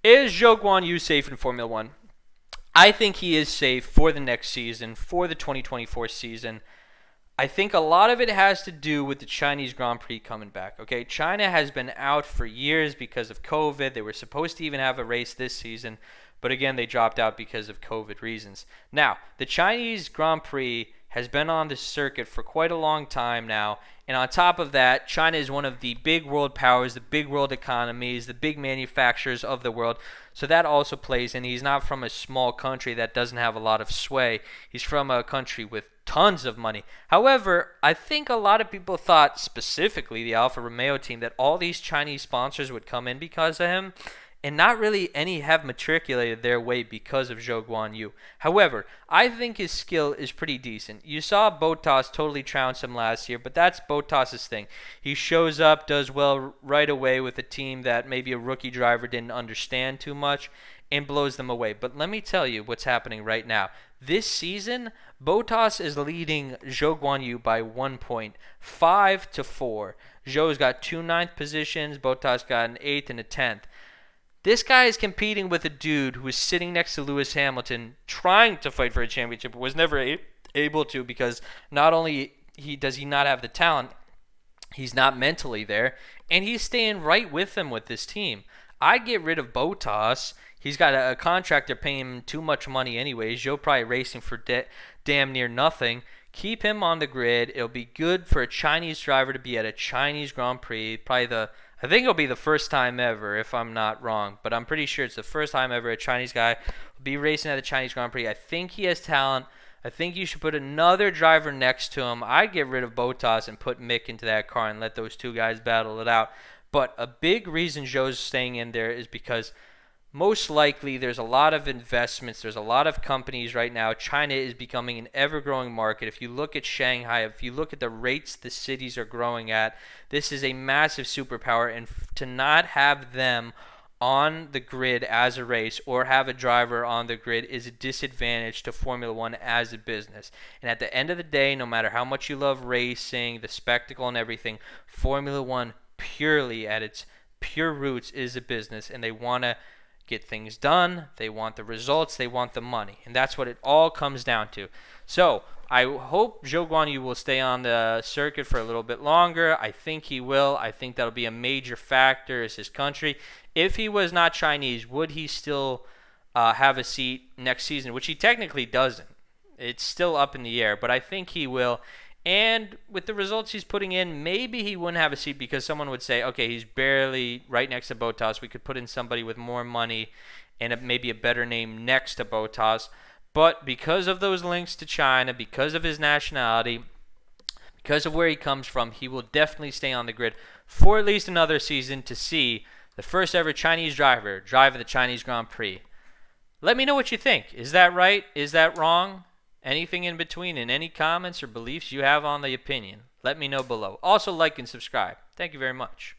Is Zhou Guanyu safe in Formula One? I think he is safe for the next season, for the 2024 season. I think a lot of it has to do with the Chinese Grand Prix coming back. Okay, China has been out for years because of COVID. They were supposed to even have a race this season, but again, they dropped out because of COVID reasons. Now, the Chinese Grand Prix has been on the circuit for quite a long time now, and on top of that, China is one of the big world powers, the big world economies, the big manufacturers of the world. So that also plays in. He's not from a small country that doesn't have a lot of sway. He's from a country with tons of money. However, I think a lot of people thought, specifically the Alfa Romeo team, that all these Chinese sponsors would come in because of him, and not really any have matriculated their way because of Zhou Guanyu. However, I think his skill is pretty decent. You saw Bottas totally trounce him last year, but that's Bottas' thing. He shows up, does well right away with a team that maybe a rookie driver didn't understand too much, and blows them away. But let me tell you what's happening right now. This season, Bottas is leading Zhou Guanyu by 1 point, 5-4. Zhou's got 2 9th positions, Bottas got an 8th and a 10th. This guy is competing with a dude who is sitting next to Lewis Hamilton, trying to fight for a championship, but was never able to because not only does he not have the talent, he's not mentally there, and he's staying right with him with this team. I'd get rid of Bottas. He's got a contract. They're paying him too much money anyways. Zhou probably racing for damn near nothing. Keep him on the grid. It'll be good for a Chinese driver to be at a Chinese Grand Prix. I think it'll be the first time ever, if I'm not wrong. But I'm pretty sure it's the first time ever a Chinese guy will be racing at the Chinese Grand Prix. I think he has talent. I think you should put another driver next to him. I'd get rid of Bottas and put Mick into that car and let those two guys battle it out. But a big reason Zhou's staying in there is because most likely there's a lot of investments. There's a lot of companies right now. China is becoming an ever-growing market. If you look at Shanghai, if you look at the rates the cities are growing at, this is a massive superpower. And to not have them on the grid as a race or have a driver on the grid is a disadvantage to Formula One as a business. And at the end of the day, no matter how much you love racing, the spectacle and everything, Formula One purely at its pure roots is a business, and they want to get things done, they want the results, they want the money, and that's what it all comes down to. So I hope Zhou Guanyu will stay on the circuit for a little bit longer. I think he will. I think that'll be a major factor is his country. If he was not Chinese, would he still have a seat next season, which he technically doesn't. It's still up in the air, but I think he will. And with the results he's putting in, maybe he wouldn't have a seat because someone would say, okay, he's barely right next to Bottas. We could put in somebody with more money and maybe a better name next to Bottas. But because of those links to China, because of his nationality, because of where he comes from, he will definitely stay on the grid for at least another season to see the first ever Chinese driver drive the Chinese Grand Prix. Let me know what you think. Is that right? Is that wrong? Anything in between, and any comments or beliefs you have on the opinion, let me know below. Also, like and subscribe. Thank you very much.